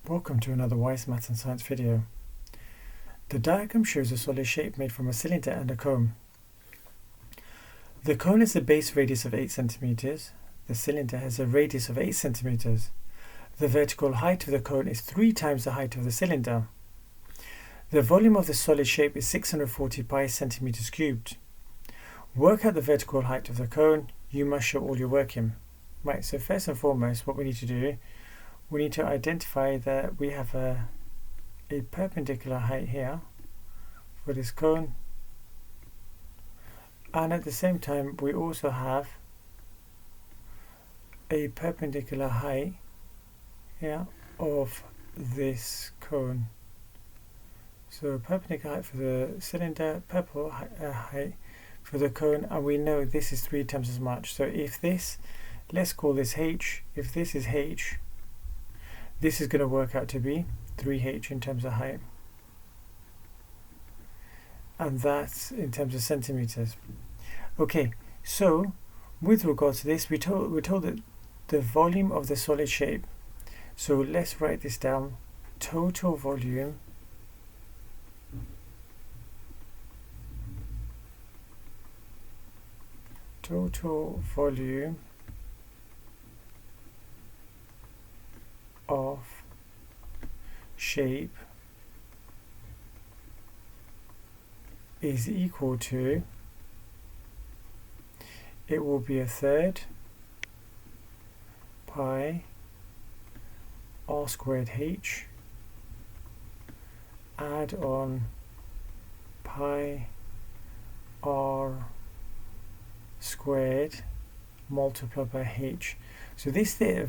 Welcome to another Wise Maths and Science video. The diagram shows a solid shape made from a cylinder and a cone. The cone has a base radius of 8 cm. The cylinder has a radius of 8 cm. The vertical height of the cone is 3 times the height of the cylinder. The volume of the solid shape is 640 pi centimeters cubed. Work out the vertical height of the cone. You must show all your working. Right, so first and foremost, what we need to do, we need to identify that we have a perpendicular height here for this cone, and at the same time we also have a perpendicular height here of this cone. So perpendicular height for the cylinder, purple height for the cone, and we know this is 3 times as much. So if this, let's call this h, if this is h, this is going to work out to be 3h in terms of height, and that's in terms of centimeters. Okay, so with regards to this, we're told that the volume of the solid shape, so let's write this down: total volume of shape is equal to, it will be 1/3 pi r squared h, add on pi r squared multiplied by h. So this is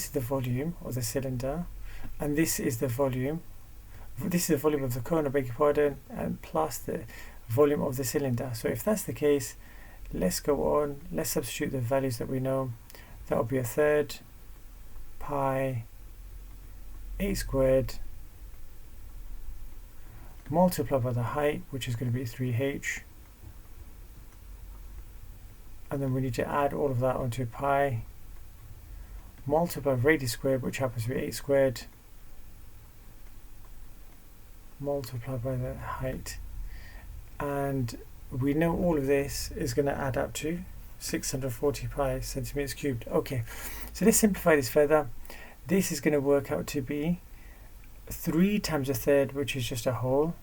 the volume of the cylinder, and this is the volume. This is the volume of the cone, I beg your pardon, and plus the volume of the cylinder. So if that's the case, let's go on. Let's substitute the values that we know. That will be 1/3 pi h squared multiplied by the height, which is going to be 3h. And then we need to add all of that onto pi multiply radius squared, which happens to be 8 squared, multiplied by the height. And we know all of this is going to add up to 640 pi centimeters cubed. Okay, so let's simplify this further. This is going to work out to be 3 times 1/3, which is just a whole.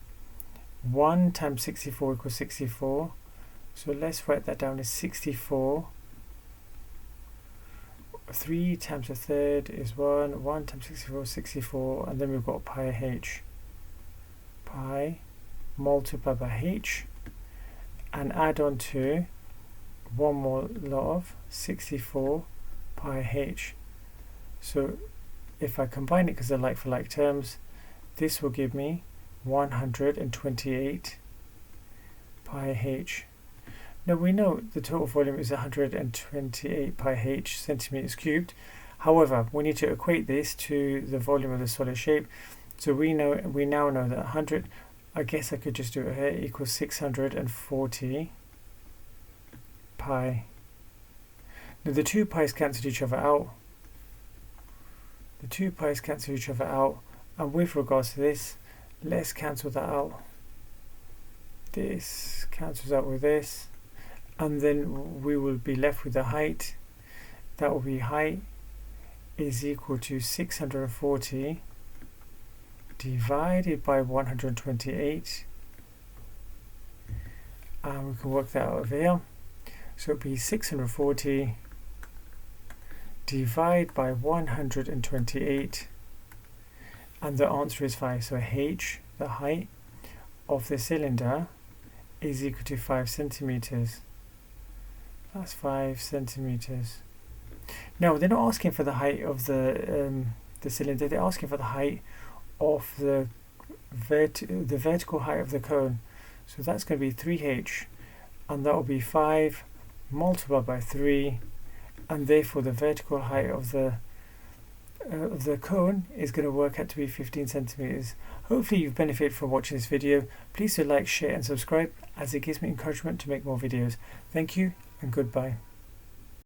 1 times 64 equals 64. So let's write that down as 64. 3 times 1/3 is 1. 1 times 64 is 64. And then we've got pi h. Pi multiplied by h. And add on to one more lot of 64 pi h. So if I combine it because they're like for like terms, this will give me 128 pi h. Now we know the total volume is 128 pi h centimeters cubed. However, we need to equate this to the volume of the solid shape. So we now know that 100, I guess I could just do it here, equals 640 pi. Now the 2 pi's cancel each other out. The 2 pi's cancel each other out, and with regards to this, let's cancel that out. This cancels out with this, and then we will be left with the height. That will be height is equal to 640 divided by 128, and we can work that out over here. So it will be 640 divided by 128, and the answer is 5. So h, the height of the cylinder, is equal to 5 centimeters. That's 5 centimeters. Now they're not asking for the height of the cylinder. They're asking for the height of the vertical height of the cone. So that's going to be 3h, and that will be 5 multiplied by 3, and therefore the vertical height of the cone is going to work out to be 15 centimeters. Hopefully you've benefited from watching this video. Please do like, share and subscribe, as it gives me encouragement to make more videos. Thank you and goodbye.